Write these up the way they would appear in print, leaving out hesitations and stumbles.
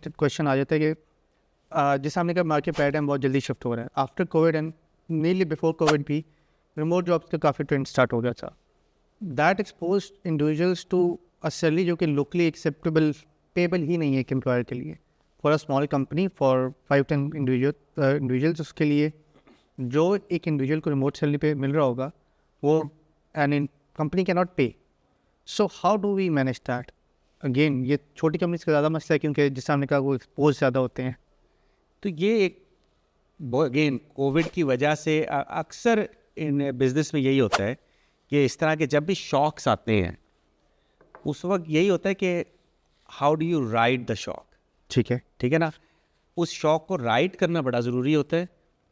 Next question آ جاتا ہے کہ جیسے ہم نے کہا مارکیٹ پیراڈائم بہت جلدی شفٹ ہو رہا ہے. After Covid and nearly before Covid بھی ریموٹ جابس کا کافی ٹرینڈ اسٹارٹ ہو گیا تھا. That exposed individuals to a salary جو کہ لوکلی ایکسیپٹیبل پیبل ہی نہیں ہے ایک امپلائر کے لیے. For a small company for 5-10 individuals اس کے لیے جو ایک انڈیویجول کو ریموٹ سیلری پہ مل رہا ہوگا وہ کمپنی کی not pay. So how do we manage that? Again یہ چھوٹی کمپنیز کا زیادہ مسئلہ ہے کیونکہ جس ہم نے کہا وہ ایکسپوز زیادہ ہوتے ہیں. تو یہ ایک اگین کووڈ کی وجہ سے اکثر ان بزنس میں یہی ہوتا ہے کہ اس طرح کے جب بھی شاکس آتے ہیں اس وقت یہی ہوتا ہے کہ ہاؤ ڈو یو رائڈ دا شاک. ٹھیک ہے نا, اس شاک کو رائڈ کرنا بڑا ضروری ہوتا ہے.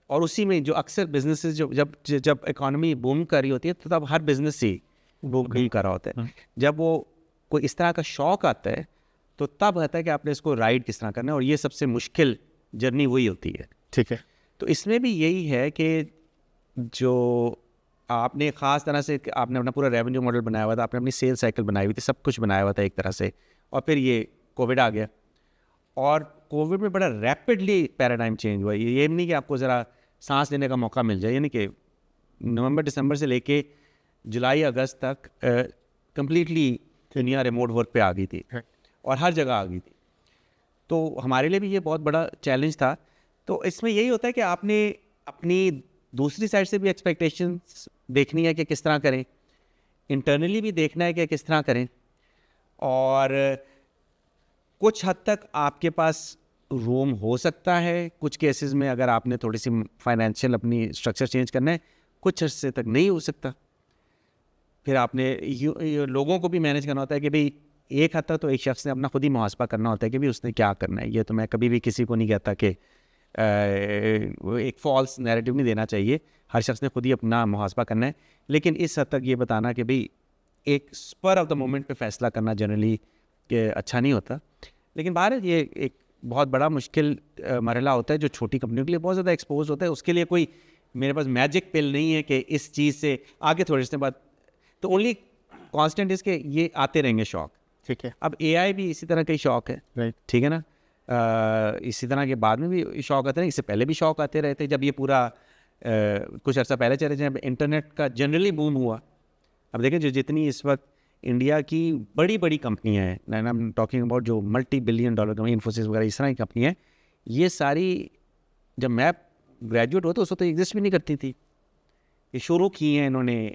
اور اسی میں جو اکثر بزنسز جب اکانومی بوم کر رہی ہوتی ہے تو تب ہر بزنس ہی بوم کر رہا ہوتا ہے. جب وہ کوئی اس طرح کا شوق آتا ہے تو تب آتا ہے کہ آپ نے اس کو رائڈ کس طرح کرنا ہے, اور یہ سب سے مشکل جرنی وہی ہوتی ہے. ٹھیک ہے, تو اس میں بھی یہی ہے کہ جو آپ نے خاص طرح سے آپ نے اپنا پورا ریونیو ماڈل بنایا ہوا تھا, آپ نے اپنی سیل سائیکل بنائی ہوئی تھی, سب کچھ بنایا ہوا تھا ایک طرح سے, اور پھر یہ کووڈ آ گیا اور کووڈ میں بڑا ریپڈلی پیراڈائم چینج ہوا. یہ نہیں کہ آپ کو ذرا سانس لینے کا موقع مل جائے, یعنی کہ نومبر دسمبر سے لے کے جولائی اگست تک کمپلیٹلی دنیا ریموٹ ورک پہ آ گئی تھی اور ہر جگہ آ گئی تھی. تو ہمارے لیے بھی یہ بہت بڑا چیلنج تھا. تو اس میں یہی ہوتا ہے کہ آپ نے اپنی دوسری سائڈ سے بھی ایکسپیکٹیشنس دیکھنی ہے کہ کس طرح کریں, انٹرنلی بھی دیکھنا ہے کہ کس طرح کریں, اور کچھ حد تک آپ کے پاس روم ہو سکتا ہے کچھ کیسز میں اگر آپ نے تھوڑی سی فائنینشیل اپنی اسٹرکچر چینج کرنا ہے, کچھ عرصے تک نہیں ہو سکتا. پھر آپ نے لوگوں کو بھی مینیج کرنا ہوتا ہے کہ بھئی ایک حد تک تو ایک شخص نے اپنا خود ہی محاسبہ کرنا ہوتا ہے کہ بھی اس نے کیا کرنا ہے. یہ تو میں کبھی بھی کسی کو نہیں کہتا کہ ایک فالس نیریٹو نہیں دینا چاہیے, ہر شخص نے خود ہی اپنا محاسبہ کرنا ہے. لیکن اس حد تک یہ بتانا کہ بھئی ایک اسپر آف دا مومنٹ پہ فیصلہ کرنا جنرلی کہ اچھا نہیں ہوتا. لیکن بہرحال یہ ایک بہت بڑا مشکل مرحلہ ہوتا ہے جو چھوٹی کمپنیوں کے لیے بہت زیادہ ایکسپوز ہوتا ہے. اس کے لیے کوئی میرے پاس میجک پل نہیں ہے کہ اس چیز سے آگے تھوڑے سے بعد, تو اونلی کانسٹنٹ اس کے یہ آتے رہیں گے شوق. ٹھیک ہے, اب اے آئی بھی اسی طرح کا ہی شوق ہے, رائٹ, ٹھیک ہے نا. اسی طرح کے بعد میں بھی شوق آتے ہیں, اس سے پہلے بھی شوق آتے رہے تھے. جب یہ پورا کچھ عرصہ پہلے چلے جب انٹرنیٹ کا جنرلی بوم ہوا, اب دیکھیں جو جتنی اس وقت انڈیا کی بڑی بڑی کمپنیاں ہیں, آئی ایم ٹاکنگ اباؤٹ جو multi billion dollar company, Infosys وغیرہ اس طرح کی کمپنی ہیں, یہ ساری جب میں گریجویٹ ہوا تو اس وقت تو ایگزسٹ بھی نہیں کرتی تھی. یہ شروع کی ہیں انہوں نے,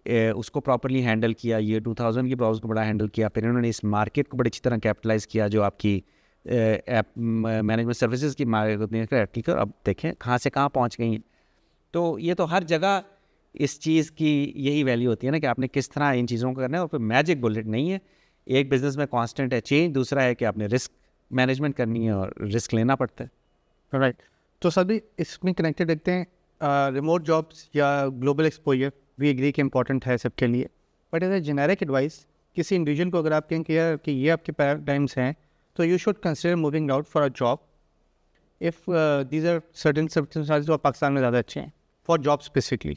اس کو پراپرلی ہینڈل کیا, یہ 2000 کی براؤز کو بڑا ہینڈل کیا, پھر انہوں نے اس مارکیٹ کو بڑی اچھی طرح کیپٹلائز کیا جو آپ کی ایپ مینجمنٹ سروسز کی مارکیٹ ہوتی ہے. اب دیکھیں کہاں سے کہاں پہنچ گئی ہیں. تو یہ تو ہر جگہ اس چیز کی یہی ویلیو ہوتی ہے نا کہ آپ نے کس طرح ان چیزوں کو کرنا ہے, اور پھر میجک بلٹ نہیں ہے. ایک بزنس میں کانسٹنٹ ہے چینج, دوسرا ہے کہ آپ نے رسک مینجمنٹ کرنی ہے اور رسک لینا پڑتا ہے. رائٹ. تو سر بھی اس میں کنیکٹڈ رکھتے ہیں ریموٹ جابس یا گلوبل ایکسپوجر بھی ایگری کہ امپورٹنٹ ہے سب کے لیے, but as a generic advice کسی انڈیویجول کو اگر آپ کہیں کہ یہ آپ کے پیراڈائمس ہیں تو you should consider moving out for a job if these are certain circumstances جو پاکستان میں زیادہ اچھے ہیں فار جاب اسپیسیفکلی.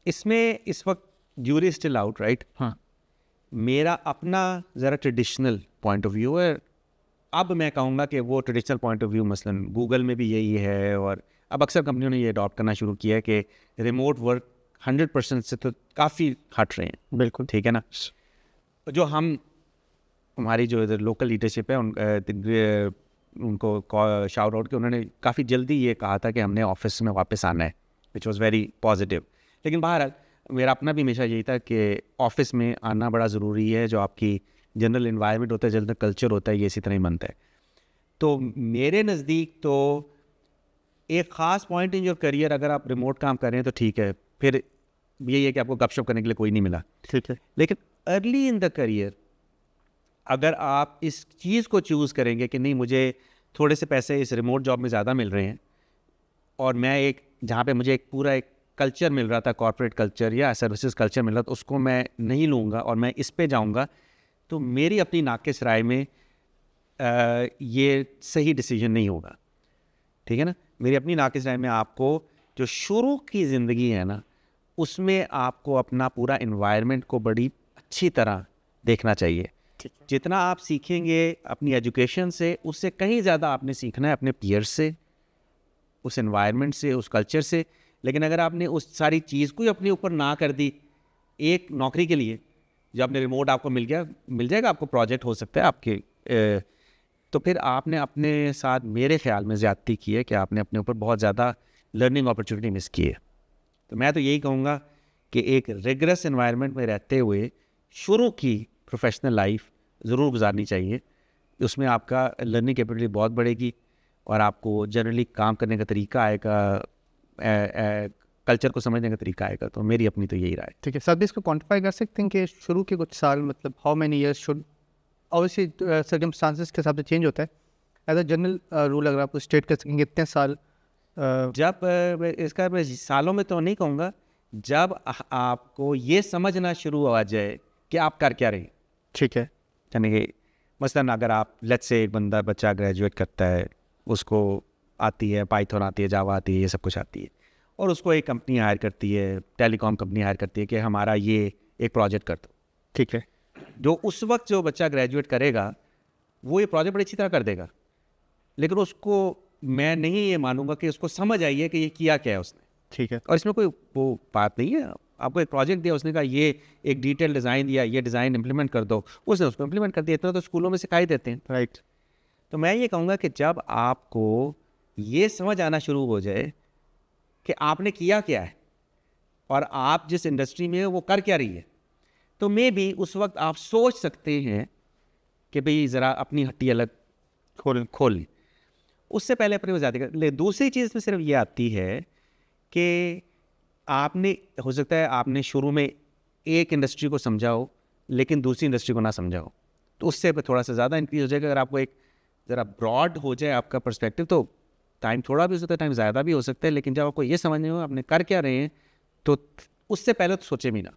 اس میں اس وقت جوری اسٹل آؤٹ, رائٹ. ہاں, میرا اپنا ذرا ٹریڈیشنل پوائنٹ آف ویو ہے. اب میں کہوں گا کہ وہ ٹریڈیشنل پوائنٹ آف ویو مثلاً گوگل میں بھی یہی ہے, اور اب اکثر کمپنیوں نے یہ اڈاپٹ کرنا شروع کیا ہے کہ ریموٹ ورک 100% سے تو کافی ہٹ رہے ہیں. بالکل ٹھیک ہے نا. جو ہماری جو ادھر لوکل لیڈرشپ ہے ان کو شاؤٹ آؤٹ کہ انہوں نے کافی جلدی یہ کہا تھا کہ ہم نے آفس میں واپس آنا ہے, وچ واز ویری پازیٹیو. لیکن بہرحال میرا اپنا بھی ہمیشہ یہی تھا کہ آفس میں آنا بڑا ضروری ہے. جو آپ کی جنرل انوائرمنٹ ہوتا ہے, جنرل کلچر ہوتا ہے, یہ اسی طرح ہی بنتا ہے. تو میرے نزدیک تو ایک خاص پوائنٹ ان یور کریئر اگر آپ ریموٹ کام کر رہے ہیں تو ٹھیک ہے, پھر یہی ہے کہ آپ کو گپ شپ کرنے کے لیے کوئی نہیں ملا. ٹھیک ہے, لیکن ارلی ان دا کریئر اگر آپ اس چیز کو چوز کریں گے کہ نہیں مجھے تھوڑے سے پیسے اس ریموٹ جاب میں زیادہ مل رہے ہیں, اور میں ایک جہاں پہ مجھے ایک پورا ایک کلچر مل رہا تھا, کارپوریٹ کلچر یا سروسز کلچر مل رہا تھا, اس کو میں نہیں لوں گا اور میں اس پہ جاؤں گا, تو میری اپنی ناقص رائے میں یہ صحیح ڈیسیجن نہیں ہوگا. ٹھیک ہے نا. میری اپنی ناقص رائے میں آپ کو جو شروع کی زندگی ہے نا, اس میں آپ کو اپنا پورا انوائرمنٹ کو بڑی اچھی طرح دیکھنا چاہیے. جتنا آپ سیکھیں گے اپنی ایجوکیشن سے، اس سے کہیں زیادہ آپ نے سیکھنا ہے اپنے پیئرس سے، اس انوائرمنٹ سے، اس کلچر سے. لیکن اگر آپ نے اس ساری چیز کو ہی اپنے اوپر نہ کر دی ایک نوکری کے لیے، جب اپنے ریموٹ آپ کو مل جائے گا، آپ کو پروجیکٹ ہو سکتا ہے آپ کے، تو پھر آپ نے اپنے ساتھ میرے خیال میں زیادتی کی ہے کہ آپ نے اپنے اوپر بہت زیادہ لرننگ اپرچونیٹی مس کی ہے. تو میں تو یہی کہوں گا کہ ایک ریگرس انوائرمنٹ میں رہتے ہوئے شروع کی پروفیشنل لائف ضرور گزارنی چاہیے. اس میں آپ کا لرننگ کیپیبلٹی بہت بڑھے گی اور آپ کو جنرلی کام کرنے کا طریقہ آئے گا، کلچر کو سمجھنے کا طریقہ آئے گا. تو میری اپنی تو یہی رائے. ٹھیک ہے سر، بھی اس کو کوانٹیفائی کر سکتے ہیں کہ شروع کے کچھ سال مطلب how many years should, obviously circumstances کے حساب سے چینج ہوتا ہے، ایز اے جنرل رول اگر آپ کو اسٹیٹ کر سکیں گے اتنے سال؟ جب اس کا میں سالوں میں تو نہیں کہوں گا، جب آپ کو یہ سمجھنا شروع ہو جائے کہ آپ کر کیا رہے ہیں. ٹھیک ہے. یعنی کہ مثلاً اگر آپ لیٹ سے ایک بچہ گریجویٹ کرتا ہے، اس کو آتی ہے پائتھن آتی ہے، جاوا آتی ہے، یہ سب کچھ آتی ہے، اور اس کو ایک کمپنی ہائر کرتی ہے، ٹیلی کام کمپنی ہائر کرتی ہے کہ ہمارا یہ ایک پروجیکٹ کر دو. ٹھیک ہے. جو اس وقت جو بچہ گریجویٹ کرے گا وہ یہ پروجیکٹ بڑی اچھی طرح کر دے گا، لیکن اس کو میں نہیں یہ مانوں گا کہ اس کو سمجھ آئی ہے کہ یہ کیا ہے اس نے. ٹھیک ہے. اور اس میں کوئی وہ بات نہیں ہے. آپ کو ایک پروجیکٹ دیا، اس نے کہا یہ ایک ڈیٹیل ڈیزائن دیا، یہ ڈیزائن امپلیمنٹ کر دو، اس نے اس کو امپلیمنٹ کر دیا. اتنا تو اسکولوں میں سکھائی دیتے ہیں. رائٹ. تو میں یہ کہوں گا کہ جب آپ کو یہ سمجھ آنا شروع ہو جائے کہ آپ نے کیا ہے اور آپ جس انڈسٹری میں وہ کر کیا رہی ہے، تو میں بھی اس وقت آپ سوچ سکتے ہیں کہ بھئی ذرا اپنی ہٹی الگ کھول لیں. اس سے پہلے اپنی وزادی کر لے. دوسری چیز میں صرف یہ آتی ہے کہ آپ نے ہو سکتا ہے آپ نے شروع میں ایک انڈسٹری کو سمجھا ہو لیکن دوسری انڈسٹری کو نہ سمجھا ہو، تو اس سے تھوڑا سا زیادہ انکریز ہو جائے گا. اگر آپ کو ایک ذرا براڈ ہو جائے آپ کا پرسپیکٹیو، تو ٹائم تھوڑا بھی ہو سکتا ہے، ٹائم زیادہ بھی ہو سکتا ہے. لیکن جب آپ کو یہ سمجھنے ہو آپ نے کر کیا رہے ہیں، تو اس سے پہلے تو سوچے بھی نہ.